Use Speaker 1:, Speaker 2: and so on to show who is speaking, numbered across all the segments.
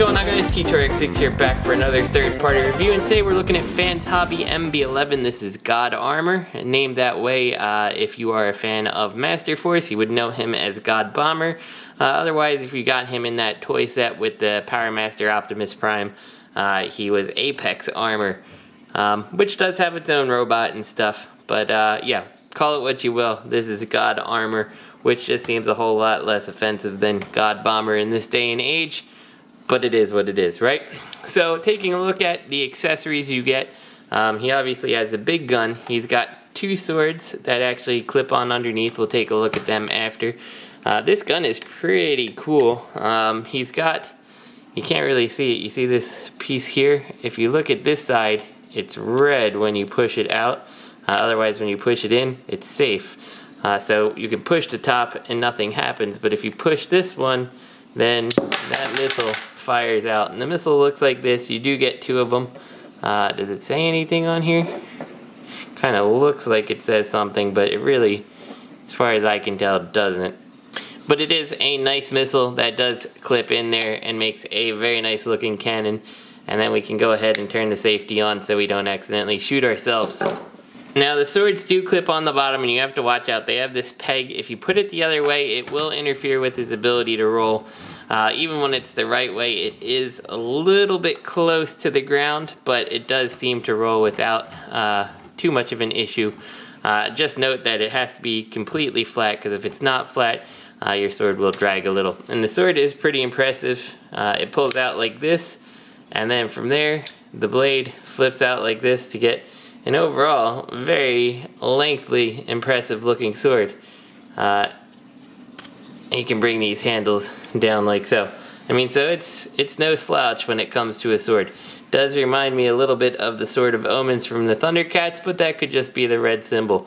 Speaker 1: going on, guys? T2RX6 here, back for another third-party review, and today we're looking at Fans Hobby MB-11. This is God Armour, named that way. If you are a fan of Master Force, you would know him as God Bomber. Otherwise, if you got him in that toy set with the Power Master Optimus Prime, he was Apex Armour, which does have its own robot and stuff. But yeah, call it what you will. This is God Armour, which just seems a whole lot less offensive than God Bomber in this day and age. But it is what it is, right? So taking a look at the accessories you get, he obviously has a big gun. He's got two swords that actually clip on underneath. We'll take a look at them after. This gun is pretty cool. He's got, you can't really see it. You see this piece here? If you look at this side, it's red when you push it out. Otherwise, when you push it in, it's safe. So you can push the top and nothing happens. But if you push this one, then that missile fires out, and the missile looks like this. You do get two of them. Does it say anything on here? Kind of looks like it says something, but it really, as far as I can tell, doesn't. But it is a nice missile that does clip in there and makes a very nice looking cannon. And then we can go ahead and turn the safety on so we don't accidentally shoot ourselves. Now the swords do clip on the bottom, and you have to watch out. They have this peg. If you put it the other way, it will interfere with his ability to roll. Even when it's the right way, it is a little bit close to the ground, but it does seem to roll without too much of an issue. Just note that it has to be completely flat, because if it's not flat, your sword will drag a little. And the sword is pretty impressive. It pulls out like this, and then from there, the blade flips out like this to get an overall very lengthy, impressive looking sword. You can bring these handles down like so. I mean, so it's no slouch when it comes to a sword. Does remind me a little bit of the Sword of Omens from the Thundercats, but that could just be the red symbol.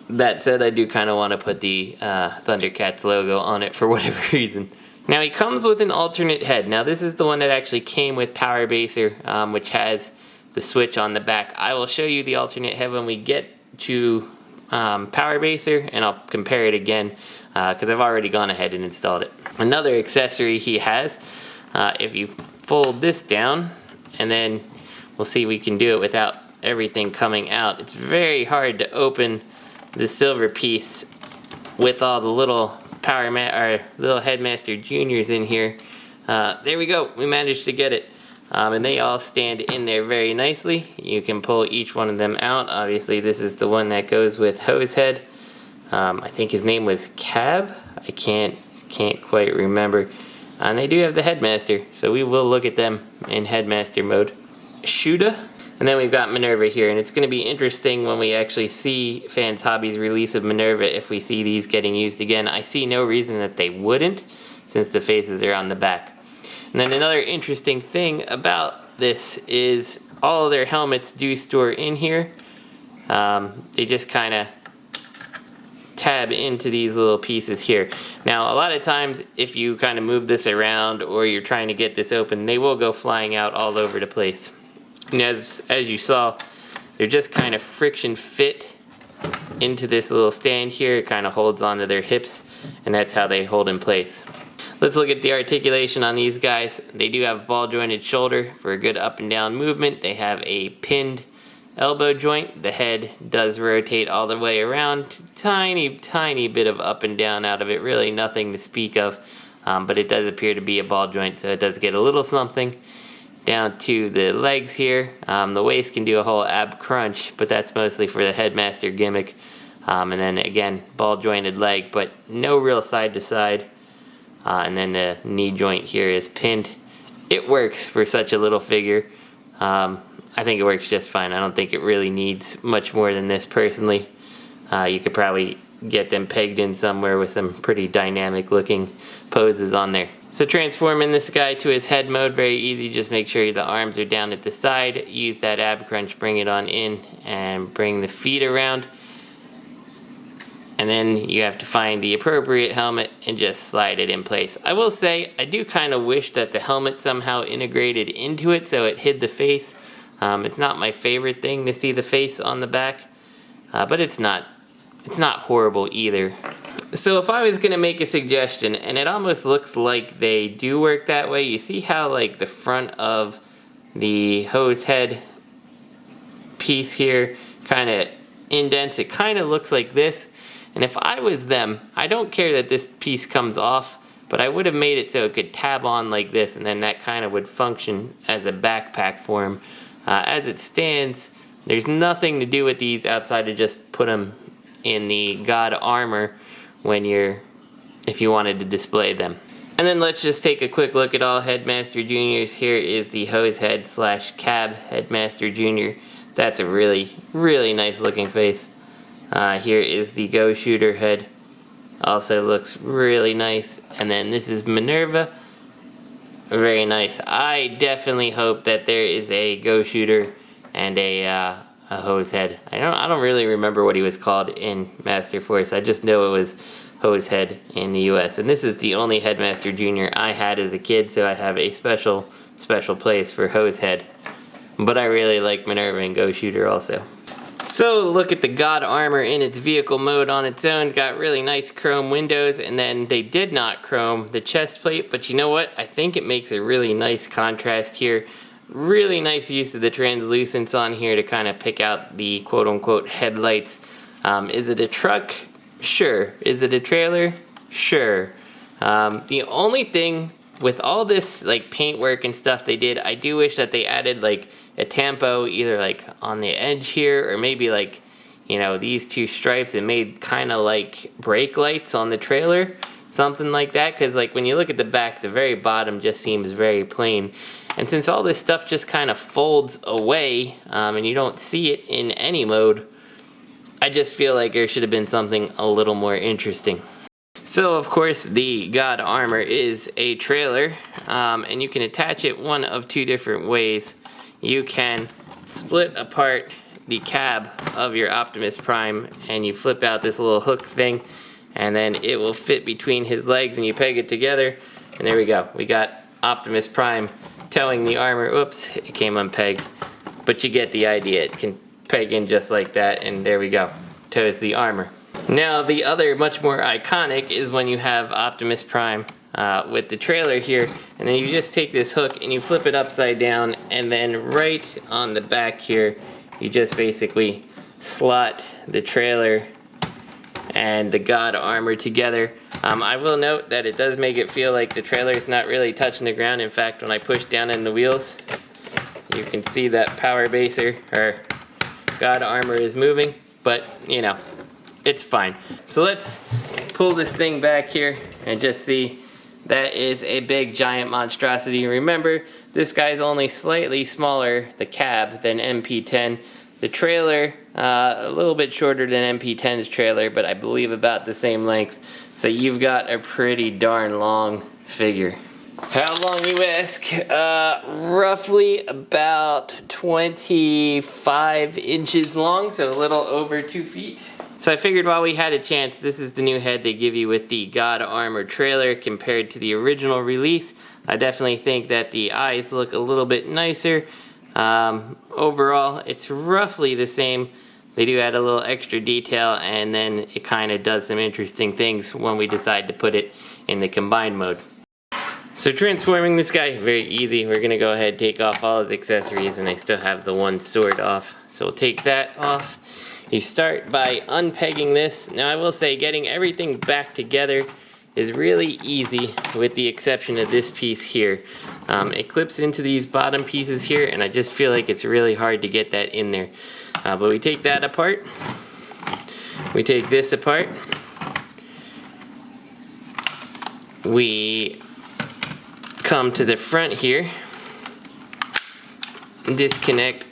Speaker 1: That said, I do kind of want to put the Thundercats logo on it for whatever reason. Now he comes with an alternate head. Now this is the one that actually came with Power Baser, which has the switch on the back. I will show you the alternate head when we get to Power Baser, and I'll compare it again because I've already gone ahead and installed it. Another accessory he has, if you fold this down, and then we'll see we can do it without everything coming out. It's very hard to open the silver piece with all the little little Headmaster Juniors in here. There we go. We managed to get it. And they all stand in there very nicely. You can pull each one of them out. Obviously, this is the one that goes with Hosehead. I think his name was Cab. I can't quite remember. And they do have the Headmaster, so we will look at them in Headmaster mode. Shuda. And then we've got Minerva here, and it's going to be interesting when we actually see Fans Hobby's release of Minerva if we see these getting used again. I see no reason that they wouldn't, since the faces are on the back. And then another interesting thing about this is all of their helmets do store in here. They just kind of tab into these little pieces here. Now a lot of times if you kind of move this around or you're trying to get this open, they will go flying out all over the place. And as you saw, they're just kind of friction fit into this little stand here. It kind of holds onto their hips, and that's how they hold in place. Let's look at the articulation on these guys. They do have ball jointed shoulder for a good up and down movement. They have a pinned elbow joint. The head does rotate all the way around. Tiny bit of up and down out of it. Really nothing to speak of. But it does appear to be a ball joint, so it does get a little something. Down to the legs here. The waist can do a whole ab crunch, but that's mostly for the Headmaster gimmick. And then again, ball jointed leg, but no real side to side. And then the knee joint here is pinned. It works for such a little figure. I think it works just fine. I don't think it really needs much more than this personally. You could probably get them pegged in somewhere with some pretty dynamic looking poses on there. So transforming this guy to his head mode, very easy. Just make sure the arms are down at the side. Use that ab crunch, bring it on in, and bring the feet around. And then you have to find the appropriate helmet and just slide it in place. I will say, I do kind of wish that the helmet somehow integrated into it so it hid the face. It's not my favorite thing to see the face on the back, but it's not horrible either. So if I was gonna make a suggestion, and it almost looks like they do work that way, you see how like the front of the hose head piece here kind of indents, it kind of looks like this. And if I was them, I don't care that this piece comes off, but I would have made it so it could tab on like this, and then that kind of would function as a backpack for him. As it stands, there's nothing to do with these outside of just put them in the God Armour if you wanted to display them. And then let's just take a quick look at all Headmaster Juniors. Here is the hose head / cab Headmaster Junior. That's a really, really nice looking face. Here is the Go Shooter head. Also looks really nice. And then this is Minerva. Very nice. I definitely hope that there is a Go Shooter and a hose head. I don't really remember what he was called in Master Force. I just know it was hose head in the US. And this is the only Headmaster Junior I had as a kid, so I have a special place for hose head. But I really like Minerva and Go Shooter also. So look at the God Armour in its vehicle mode on its own. Got really nice chrome windows, and then they did not chrome the chest plate, but you know what? I think it makes a really nice contrast here. Really nice use of the translucence on here to kind of pick out the quote-unquote headlights. Is it a truck? Sure. Is it a trailer? Sure. The only thing with all this like paintwork and stuff they did, I do wish that they added like a tampo either like on the edge here, or maybe like, you know, these two stripes and made kind of like brake lights on the trailer, something like that. Because like when you look at the back, the very bottom just seems very plain. And since all this stuff just kind of folds away and you don't see it in any mode, I just feel like there should have been something a little more interesting. So of course the God Armour is a trailer, and you can attach it one of two different ways. You can split apart the cab of your Optimus Prime and you flip out this little hook thing, and then it will fit between his legs and you peg it together, and there we go. We got Optimus Prime towing the armor. Oops, it came unpegged, but you get the idea. It can peg in just like that, and there we go. Tows the armor. Now the other much more iconic is when you have Optimus Prime with the trailer here, and then you just take this hook and you flip it upside down, and then right on the back here you just basically slot the trailer and the God Armour together. I will note that it does make it feel like the trailer is not really touching the ground. In fact, when I push down in the wheels, you can see that power baser or God Armour is moving, but you know, it's fine. So let's pull this thing back here and just see. That is a big giant monstrosity. Remember, this guy's only slightly smaller, the cab, than MP10. The trailer, a little bit shorter than MP10's trailer, but I believe about the same length. So you've got a pretty darn long figure. How long, you ask? Roughly about 25 inches long, so a little over 2 feet. So I figured while we had a chance, this is the new head they give you with the God Armour trailer compared to the original release. I definitely think that the eyes look a little bit nicer. Overall, it's roughly the same. They do add a little extra detail, and then it kind of does some interesting things when we decide to put it in the combined mode. So transforming this guy, very easy. We're going to go ahead and take off all his accessories, and I still have the one sword off. So we'll take that off. You start by unpegging this. Now I will say getting everything back together is really easy with the exception of this piece here. It clips into these bottom pieces here, and I just feel like it's really hard to get that in there. But we take that apart. We take this apart. We come to the front here, disconnect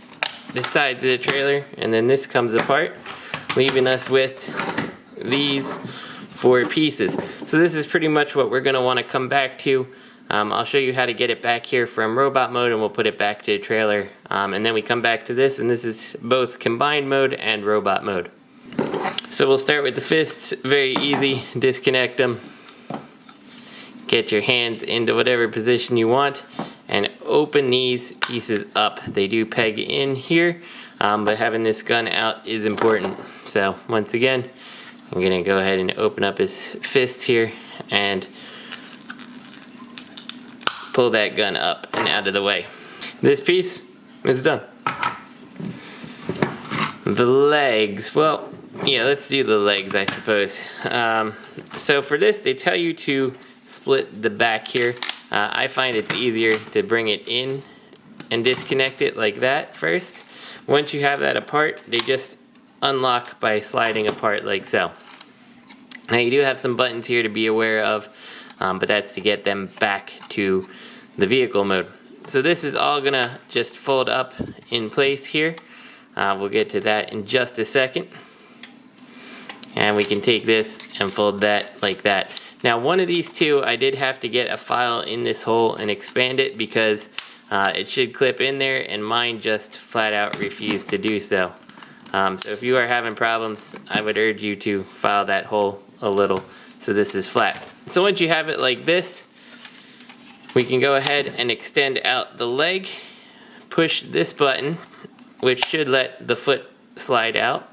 Speaker 1: the sides of the trailer, and then this comes apart, leaving us with these 4 pieces. So this is pretty much what we're going to want to come back to. I'll show you how to get it back here from robot mode, and we'll put it back to the trailer, and then we come back to this, and this is both combined mode and robot mode. So we'll start with the fists. Very easy. Disconnect them, get your hands into whatever position you want, and open these pieces up. They do peg in here, but having this gun out is important. So once again, I'm gonna go ahead and open up his fist here and pull that gun up and out of the way. This piece is done. The legs, well, yeah, let's do the legs, I suppose. So for this, they tell you to split the back here. I find it's easier to bring it in and disconnect it like that first. Once you have that apart, they just unlock by sliding apart like so. Now you do have some buttons here to be aware of, but that's to get them back to the vehicle mode. So this is all gonna just fold up in place here. We'll get to that in just a second. And we can take this and fold that like that. Now one of these two, I did have to get a file in this hole and expand it because it should clip in there, and mine just flat out refused to do so. So if you are having problems, I would urge you to file that hole a little so this is flat. So once you have it like this, we can go ahead and extend out the leg, push this button, which should let the foot slide out.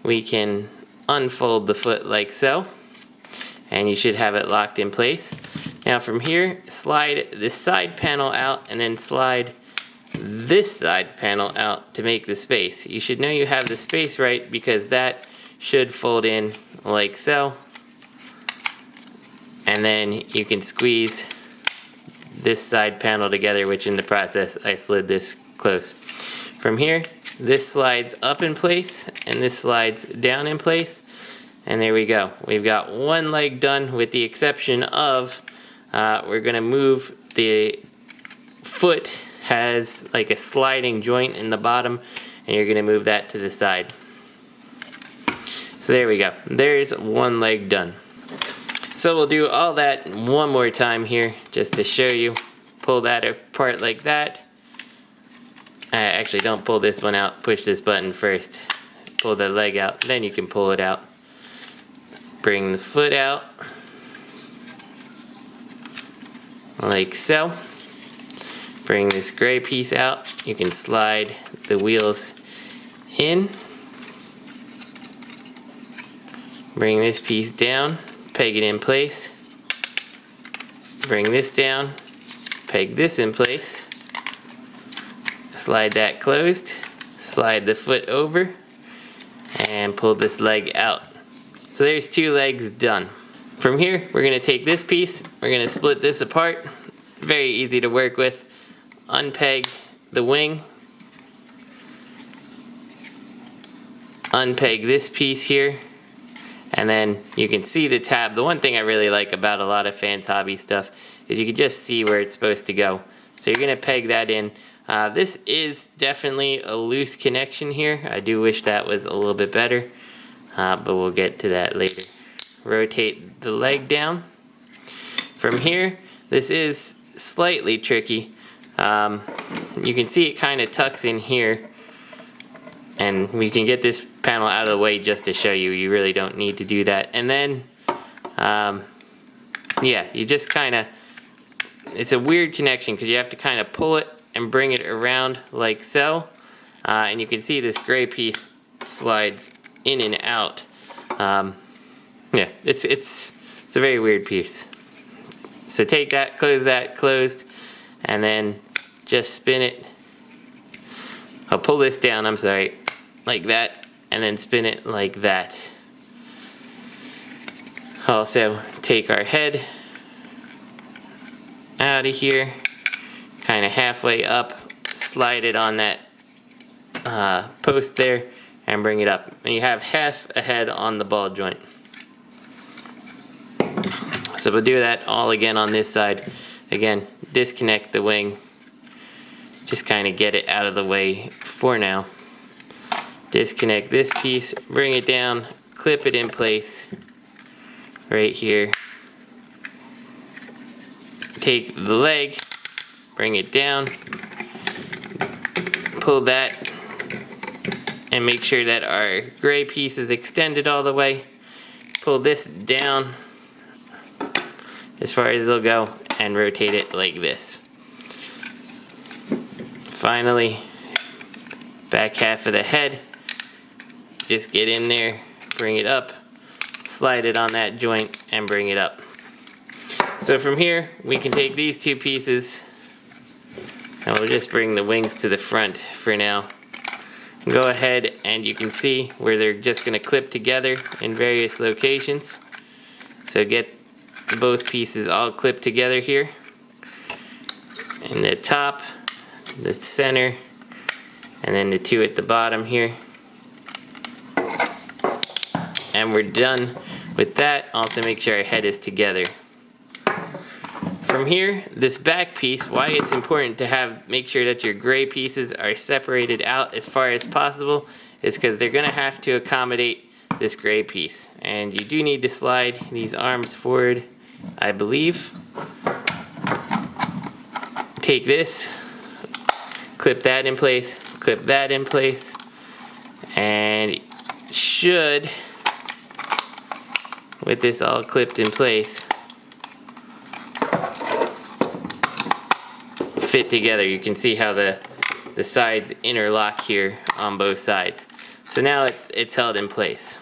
Speaker 1: We can unfold the foot like so, and you should have it locked in place. Now from here, slide this side panel out and then slide this side panel out to make the space. You should know you have the space right because that should fold in like so. And then you can squeeze this side panel together, which in the process I slid this close. From here, this slides up in place and this slides down in place. And there we go. We've got one leg done, with the exception of we're gonna move the foot has like a sliding joint in the bottom, and you're gonna move that to the side. So there we go. There's one leg done. So we'll do all that one more time here just to show you. Pull that apart like that. Actually, don't pull this one out. Push this button first. Pull the leg out, then you can pull it out. Bring the foot out like so. Bring this gray piece out. You can slide the wheels in. Bring this piece down, peg it in place. Bring this down, peg this in place. Slide that closed. Slide the foot over and pull this leg out. So there's two legs done. From here, we're gonna take this piece, we're gonna split this apart. Very easy to work with. Unpeg the wing. Unpeg this piece here. And then you can see the tab. The one thing I really like about a lot of Fans Hobby stuff is you can just see where it's supposed to go. So you're gonna peg that in. This is definitely a loose connection here. I do wish that was a little bit better, but we'll get to that later. Rotate the leg down. From here, this is slightly tricky. You can see it kind of tucks in here, and we can get this panel out of the way just to show you. You really don't need to do that. And then, yeah, you just kind of, it's a weird connection because you have to kind of pull it and bring it around like so. And you can see this gray piece slides in and out. Yeah, it's a very weird piece. So take that, closed, and then just spin it. I'll pull this down, I'm sorry, like that, and then spin it like that. Also, take our head out of here, kind of halfway up, slide it on that post there, and bring it up. And you have half a head on the ball joint. So we'll do that all again on this side. Again, disconnect the wing. Just kind of get it out of the way for now. Disconnect this piece, bring it down, clip it in place right here. Take the leg, bring it down, pull that, and make sure that our gray piece is extended all the way. Pull this down as far as it'll go and rotate it like this. Finally, back half of the head, just get in there, bring it up, slide it on that joint and bring it up. So from here, we can take these two pieces, and we'll just bring the wings to the front for now. Go ahead and you can see where they're just going to clip together in various locations. So get both pieces all clipped together here. And the top, the center, and then the two at the bottom here. And we're done with that. Also make sure our head is together. From here, this back piece, why it's important to make sure that your gray pieces are separated out as far as possible is because they're going to have to accommodate this gray piece. And you do need to slide these arms forward, I believe. Take this, clip that in place, clip that in place, and should, with this all clipped in place, fit together. You can see how the sides interlock here on both sides. So now it's held in place.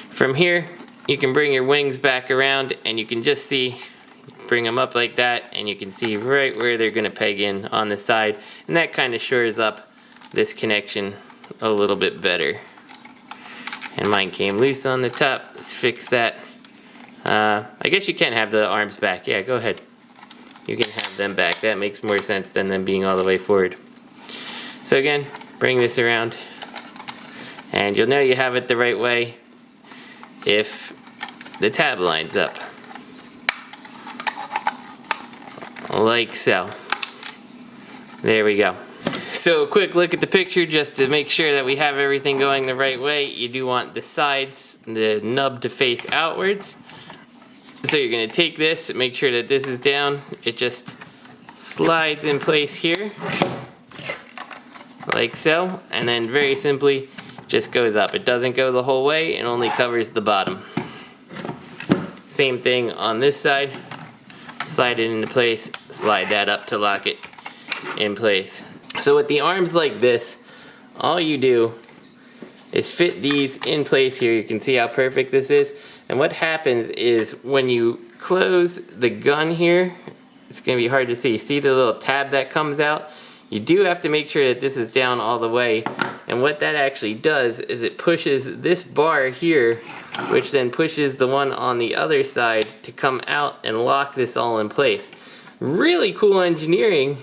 Speaker 1: From here, you can bring your wings back around and you can just see, bring them up like that, and you can see right where they're going to peg in on the side, and that kind of shores up this connection a little bit better. And mine came loose on the top. Let's fix that. I guess you can have the arms back. Yeah, go ahead. You can have them back. That makes more sense than them being all the way forward. So again, bring this around, and you'll know you have it the right way if the tab lines up. Like so. There we go. So a quick look at the picture just to make sure that we have everything going the right way. You do want the sides, the nub to face outwards. So you're going to take this, make sure that this is down. It just slides in place here, like so, and then very simply just goes up. It doesn't go the whole way, it only covers the bottom. Same thing on this side. Slide it into place, slide that up to lock it in place. So with the arms like this, all you do is fit these in place here. You can see how perfect this is. And what happens is when you close the gun here, it's going to be hard to see. See the little tab that comes out? You do have to make sure that this is down all the way. And what that actually does is it pushes this bar here, which then pushes the one on the other side to come out and lock this all in place. Really cool engineering,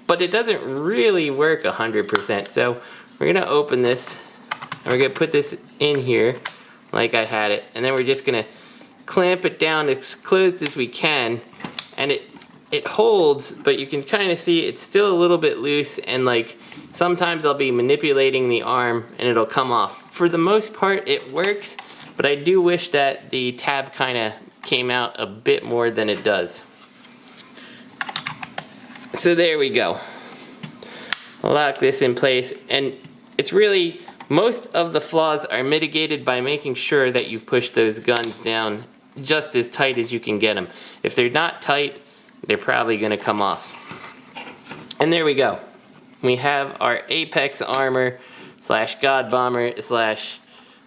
Speaker 1: but it doesn't really work 100%. So we're going to open this, and we're going to put this in here like I had it, and then we're just going to clamp it down as closed as we can, and it holds, but you can kind of see it's still a little bit loose, and like sometimes I'll be manipulating the arm and it'll come off. For the most part it works, but I do wish that the tab kind of came out a bit more than it does. So there we go. Lock this in place, and it's really, most of the flaws are mitigated by making sure that you've pushed those guns down just as tight as you can get them. If they're not tight, they're probably going to come off. And there we go. We have our Apex Armor / God Bomber /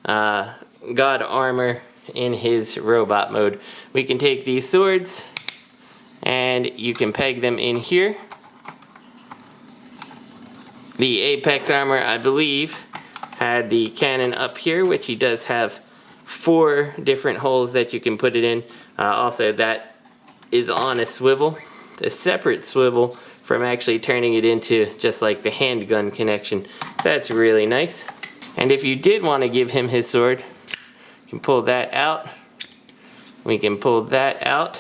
Speaker 1: God Armor in his robot mode. We can take these swords and you can peg them in here. The Apex Armor, I believe, had the cannon up here, which he does have 4 different holes that you can put it in. Also, that is on a swivel, a separate swivel from actually turning it into just like the handgun connection. That's really nice. And if you did want to give him his sword, you can pull that out. We can pull that out,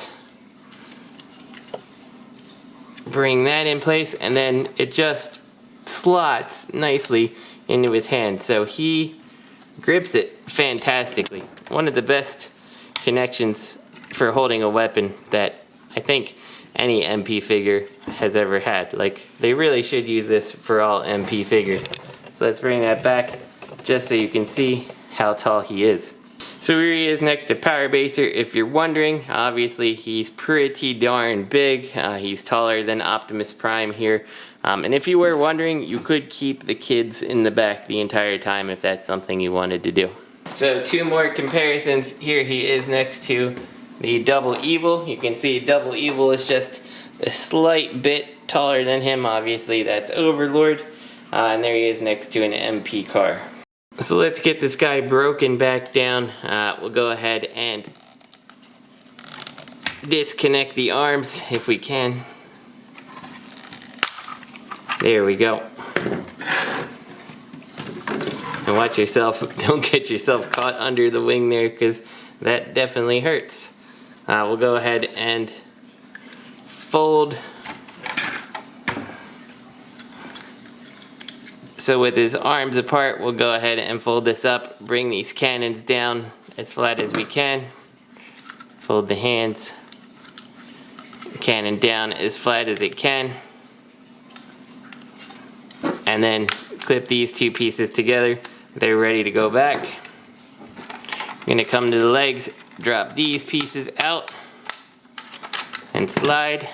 Speaker 1: bring that in place, and then it just slots nicely into his hand. So he grips it fantastically. One of the best connections for holding a weapon that I think any MP figure has ever had. Like, they really should use this for all MP figures. So let's bring that back just so you can see how tall he is. So here he is next to Power Baser. If you're wondering, obviously he's pretty darn big. He's taller than Optimus Prime here. And if you were wondering, you could keep the kids in the back the entire time if that's something you wanted to do. So 2 more comparisons. Here he is next to the Double Evil. You can see Double Evil is just a slight bit taller than him. Obviously that's Overlord. And there he is next to an MP car. So let's get this guy broken back down. We'll go ahead and disconnect the arms if we can. There we go. And watch yourself, don't get yourself caught under the wing there, because that definitely hurts. We'll go ahead and fold. So with his arms apart, we'll go ahead and fold this up, bring these cannons down as flat as we can. Fold the hands, cannon down as flat as it can. And then clip these 2 pieces together. They're ready to go back. I'm gonna come to the legs, drop these pieces out, and slide.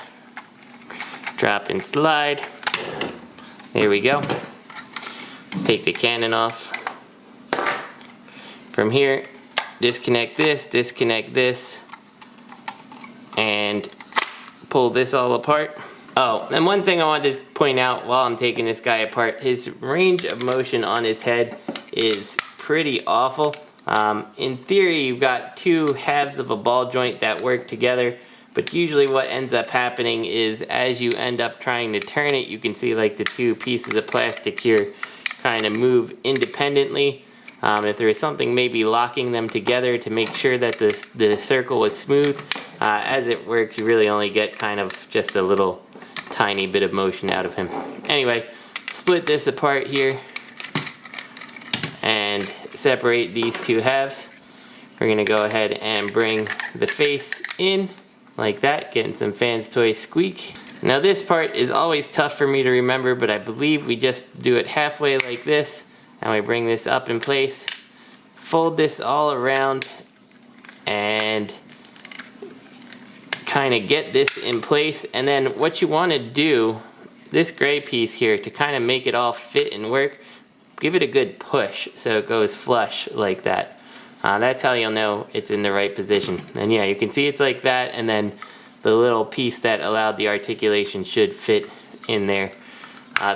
Speaker 1: Drop and slide. There we go. Let's take the cannon off. From here, disconnect this, and pull this all apart. Oh, and one thing I wanted to point out while I'm taking this guy apart, his range of motion on his head is pretty awful. In theory, you've got 2 halves of a ball joint that work together, but usually what ends up happening is as you end up trying to turn it, you can see like the 2 pieces of plastic here kind of move independently. If there is something maybe locking them together to make sure that the circle is smooth, as it works, you really only get kind of just a little tiny bit of motion out of him. Anyway, split this apart here and separate these 2 halves. We're gonna go ahead and bring the face in like that, getting some Fans Toy squeak. Now this part is always tough for me to remember, but I believe we just do it halfway like this, and we bring this up in place, fold this all around, and kind of get this in place. And then what you want to do, this gray piece here, to kind of make it all fit and work, give it a good push so it goes flush like that. That's how you'll know it's in the right position. And yeah, you can see it's like that, and then the little piece that allowed the articulation should fit in there.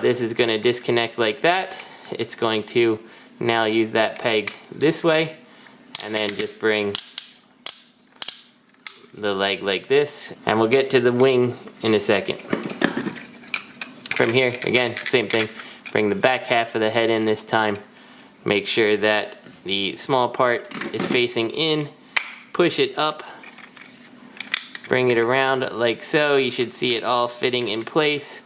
Speaker 1: This is going to disconnect like that. It's going to now use that peg this way, and then just bring the leg like this, and we'll get to the wing in a second. From here, again, same thing. Bring the back half of the head in this time. Make sure that the small part is facing in. Push it up. Bring it around like so. You should see it all fitting in place.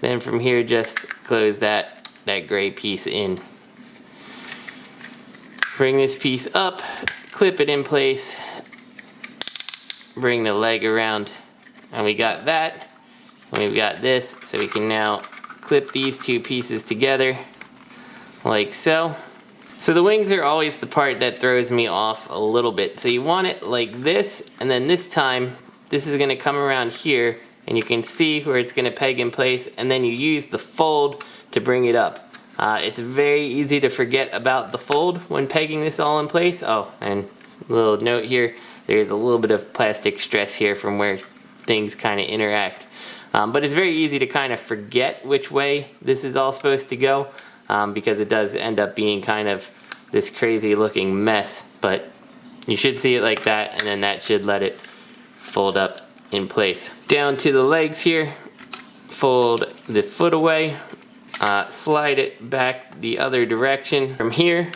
Speaker 1: Then from here, just close that gray piece in. Bring this piece up, clip it in place, bring the leg around, and we got that. And we've got this, so we can now clip these 2 pieces together like so. So the wings are always the part that throws me off a little bit. So you want it like this, and then this time this is going to come around here, and you can see where it's going to peg in place, and then you use the fold to bring it up. It's very easy to forget about the fold when pegging this all in place. Oh, and a little note here, there's a little bit of plastic stress here from where things kind of interact. But it's very easy to kind of forget which way this is all supposed to go, because it does end up being kind of this crazy looking mess. But you should see it like that, and then that should let it fold up in place. Down to the legs here, fold the foot away, slide it back the other direction. From here,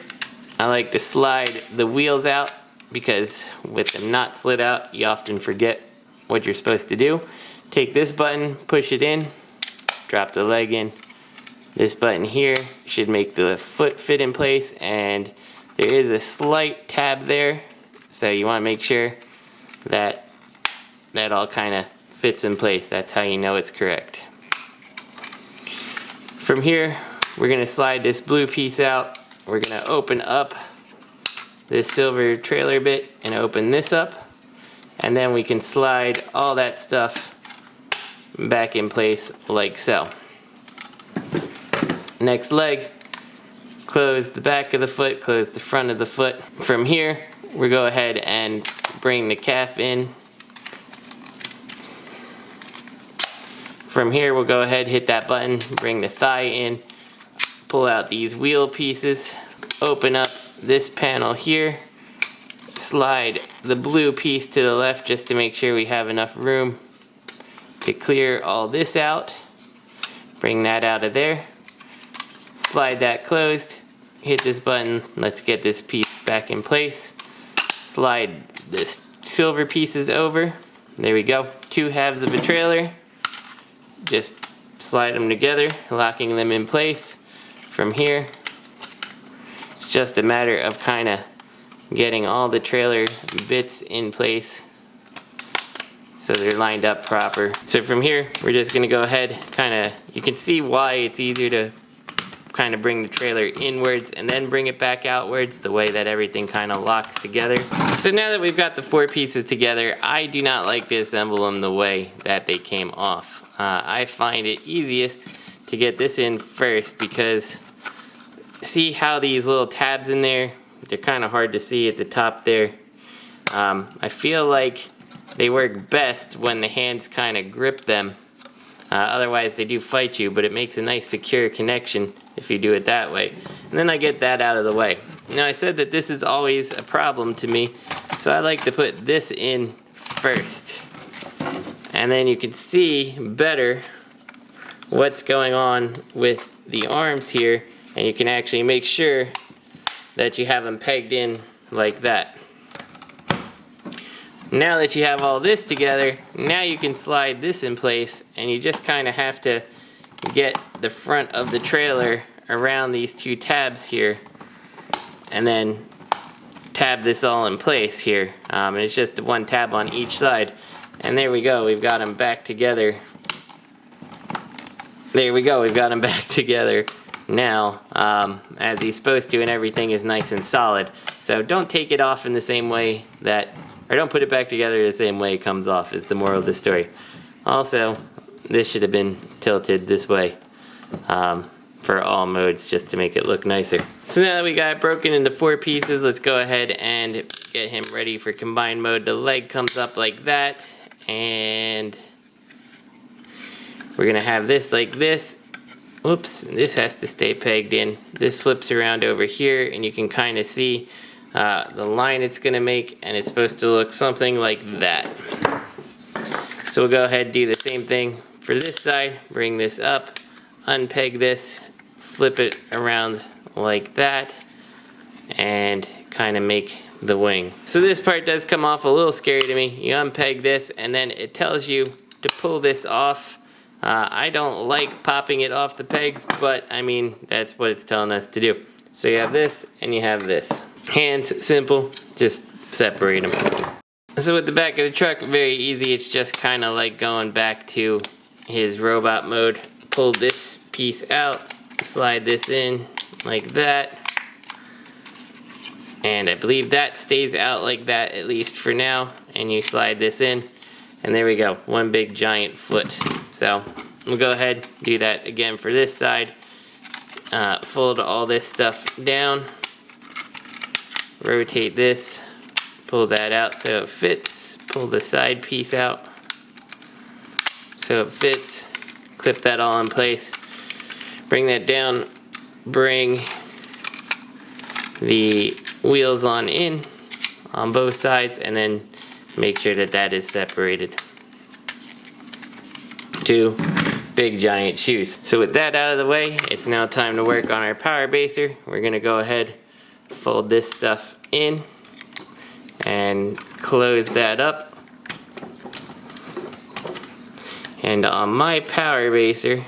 Speaker 1: I like to slide the wheels out, because with them not slid out, you often forget what you're supposed to do. Take this button, push it in, drop the leg in. This button here should make the foot fit in place, and there is a slight tab there, so you want to make sure that that all kind of fits in place. That's how you know it's correct. From here, we're going to slide this blue piece out. We're going to open up this silver trailer bit and open this up, and then we can slide all that stuff back in place like so. Next leg, close the back of the foot, close the front of the foot. From here, we go ahead and bring the calf in. From here, we'll go ahead, hit that button, bring the thigh in, pull out these wheel pieces, open up this panel here, slide the blue piece to the left just to make sure we have enough room to clear all this out. Bring that out of there, slide that closed, hit this button, let's get this piece back in place. Slide this silver pieces over, there we go, 2 halves of a trailer. Just slide them together, locking them in place. From here, it's just a matter of kind of getting all the trailer bits in place so they're lined up proper. So from here, we're just gonna go ahead, you can see why it's easier to kind of bring the trailer inwards and then bring it back outwards, the way that everything kind of locks together. So now that we've got the 4 pieces together, I do not like to assemble them the way that they came off. I find it easiest to get this in first because see how these little tabs in there, they're kind of hard to see at the top there. I feel like they work best when the hands kind of grip them. Otherwise they do fight you, but it makes a nice secure connection if you do it that way. And then I get that out of the way. Now I said that this is always a problem to me, so I like to put this in first. And then you can see better what's going on with the arms here, and you can actually make sure that you have them pegged in like that. Now that you have all this together, now you can slide this in place, and you just kind of have to get the front of the trailer around these 2 tabs here, and then tab this all in place here. And it's just 1 tab on each side. And there we go, we've got them back together. There we go, we've got them back together now, as he's supposed to, and everything is nice and solid. So don't take it off in the same way that, or don't put it back together the same way it comes off, is the moral of the story. Also, this should have been tilted this way for all modes just to make it look nicer. So now that we got it broken into 4 pieces, let's go ahead and get him ready for combined mode. The leg comes up like that, and we're gonna have this like this. Oops, this has to stay pegged in. This flips around over here, and you can kind of see the line it's gonna make, and it's supposed to look something like that. So we'll go ahead and do the same thing for this side. Bring this up, unpeg this, flip it around like that, and kind of make the wing. So this part does come off a little scary to me. You unpeg this, and then it tells you to pull this off. I don't like popping it off the pegs, but I mean, that's what it's telling us to do. So you have this, and you have this. Hands, simple, just separate them. So with the back of the truck, very easy. It's just kind of like going back to his robot mode. Pull this piece out, slide this in like that. And I believe that stays out like that, at least for now. And you slide this in, and there we go, 1 big giant foot. So we'll go ahead, do that again for this side. Fold all this stuff down. Rotate this, pull that out so it fits. Pull the side piece out so it fits. Clip that all in place. Bring that down. Bring the wheels on in on both sides, and then make sure that that is separated. 2 big giant shoes. So with that out of the way, it's now time to work on our power baser. We're gonna go ahead, fold this stuff in, and close that up. And on my power baser,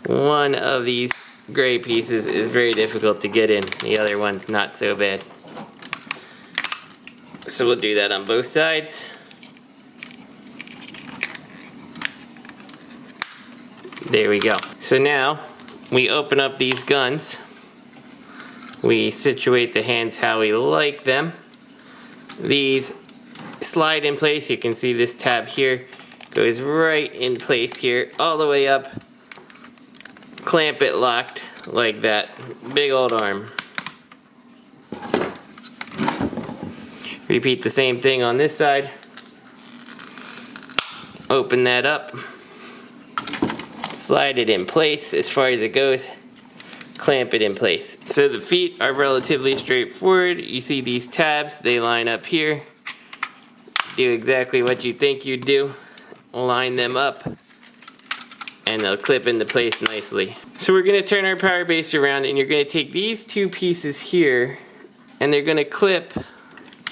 Speaker 1: one of these gray pieces is very difficult to get in. The other one's not so bad. So we'll do that on both sides. There we go. So now we open up these guns. We situate the hands how we like them. These slide in place. You can see this tab here goes right in place here, all the way up. Clamp it locked like that. Big old arm. Repeat the same thing on this side. Open that up. Slide it in place as far as it goes. Clamp it in place. So the feet are relatively straightforward. You see these tabs, they line up here. Do exactly what you think you'd do. Line them up and they'll clip into place nicely. So we're going to turn our power base around and you're going to take these two pieces here and they're going to clip,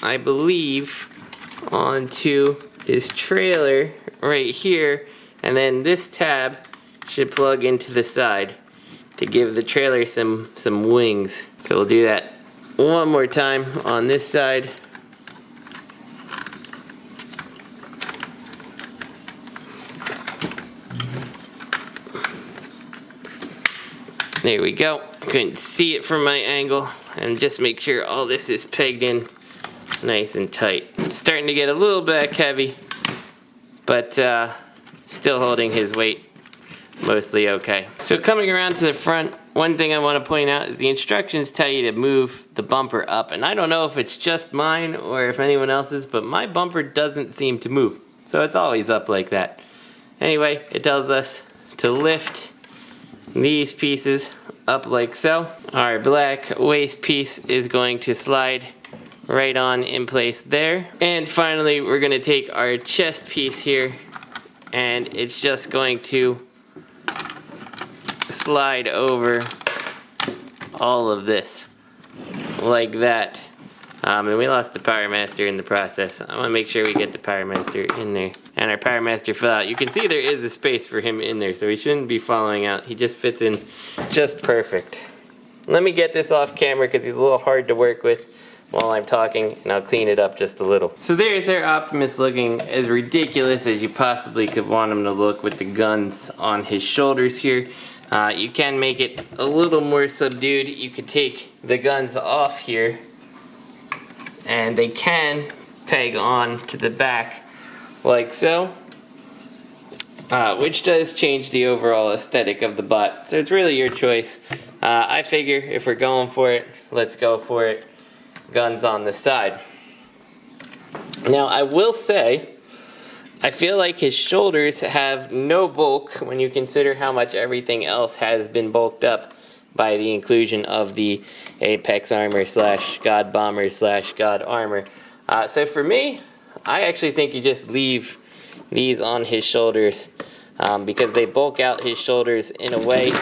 Speaker 1: I believe, onto this trailer right here, and then this tab should plug into the side to give the trailer some wings. So we'll do that one more time on this side. There we go. Couldn't see it from my angle, and just make sure all this is pegged in nice and tight. It's starting to get a little back heavy, but still holding his weight mostly okay. So coming around to the front, one thing I want to point out is the instructions tell you to move the bumper up, and I don't know if it's just mine or if anyone else's, but my bumper doesn't seem to move, so it's always up like that. Anyway, it tells us to lift these pieces up like so. Our black waist piece is going to slide right on in place there. And finally, we're going to take our chest piece here and it's just going to slide over all of this like that. And we lost the Power Master in the process. I want to make sure we get the Power Master in there. And our Power Master fell out. You can see there is a space for him in there, so he shouldn't be falling out. He just fits in just perfect. Let me get this off camera because he's a little hard to work with while I'm talking, and I'll clean it up just a little. So there's our Optimus looking as ridiculous as you possibly could want him to look with the guns on his shoulders here. You can make it a little more subdued. You could take the guns off here, and they can peg on to the back like so, which does change the overall aesthetic of the bot. So it's really your choice. I figure if we're going for it, let's go for it. Guns on the side. Now I will say, I feel like his shoulders have no bulk when you consider how much everything else has been bulked up by the inclusion of the Apex Armor / God Bomber / God Armor. So for me, I actually think you just leave these on his shoulders because they bulk out his shoulders in a way.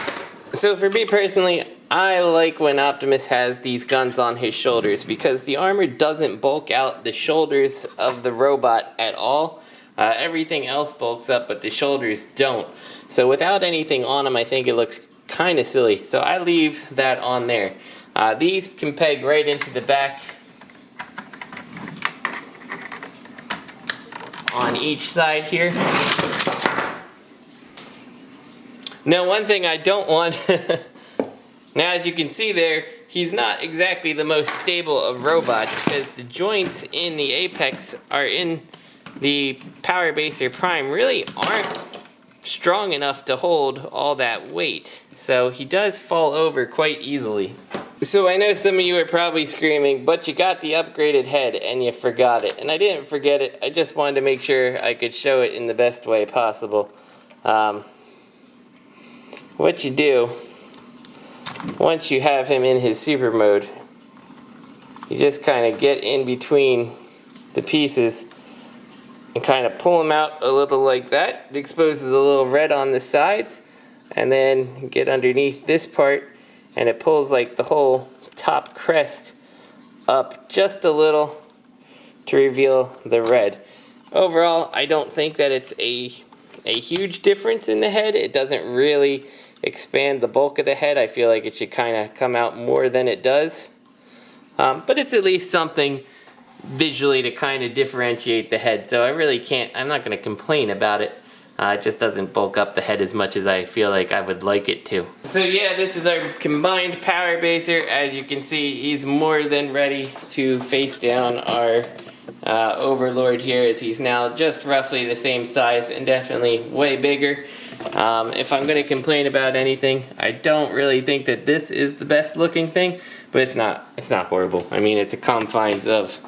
Speaker 1: So for me personally, I like when Optimus has these guns on his shoulders because the armor doesn't bulk out the shoulders of the robot at all. Everything else bulks up, but the shoulders don't. So without anything on him, I think it looks kind of silly. So I leave that on there. These can peg right into the back on each side here. Now one thing I don't want, now as you can see there, he's not exactly the most stable of robots because the joints in the Apex are in the Power Baser Prime really aren't strong enough to hold all that weight. So he does fall over quite easily. So I know some of you are probably screaming, but you got the upgraded head and you forgot it. And I didn't forget it, I just wanted to make sure I could show it in the best way possible. What you do, once you have him in his super mode, you just kind of get in between the pieces and kind of pull him out a little like that. It exposes a little red on the sides, and then get underneath this part and it pulls like the whole top crest up just a little to reveal the red. Overall, I don't think that it's a huge difference in the head. It doesn't really expand the bulk of the head. I feel like it should kind of come out more than it does. But it's at least something visually to kind of differentiate the head. So I really can't, I'm not going to complain about it. It just doesn't bulk up the head as much as I feel like I would like it to. So yeah, this is our combined Power Baser. As you can see, he's more than ready to face down our Overlord here, as he's now just roughly the same size and definitely way bigger. If I'm going to complain about anything, I don't really think that this is the best looking thing, but it's not horrible. I mean, it's the confines of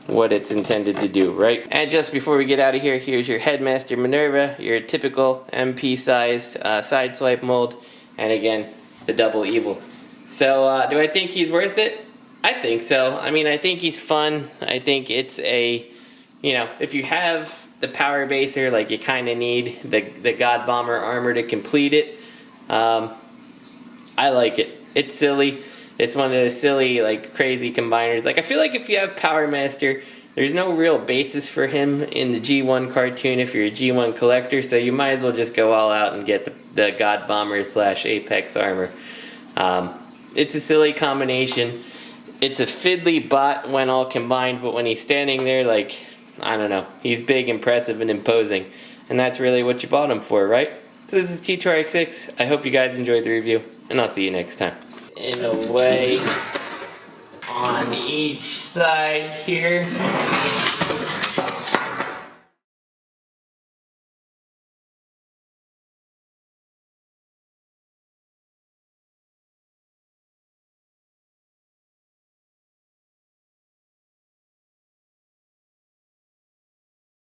Speaker 1: what it's intended to do, right? And just before we get out of here, here's your Headmaster Minerva, your typical MP sized side swipe mold, and again, the double evil. So do I think he's worth it? I think so. I mean, I think he's fun. I think it's a, you know, if you have the power baser, like you kind of need the God Bomber armor to complete it. I like it. It's silly. It's one of those silly, like, crazy combiners. Like, I feel like if you have Power Master, there's no real basis for him in the G1 cartoon if you're a G1 collector, so you might as well just go all out and get the God Bomber / Apex armor. It's a silly combination. It's a fiddly bot when all combined, but when he's standing there, like, I don't know, he's big, impressive, and imposing. And that's really what you bought him for, right? So this is T2RX6. I hope you guys enjoyed the review, and I'll see you next time. In a way, on each side here,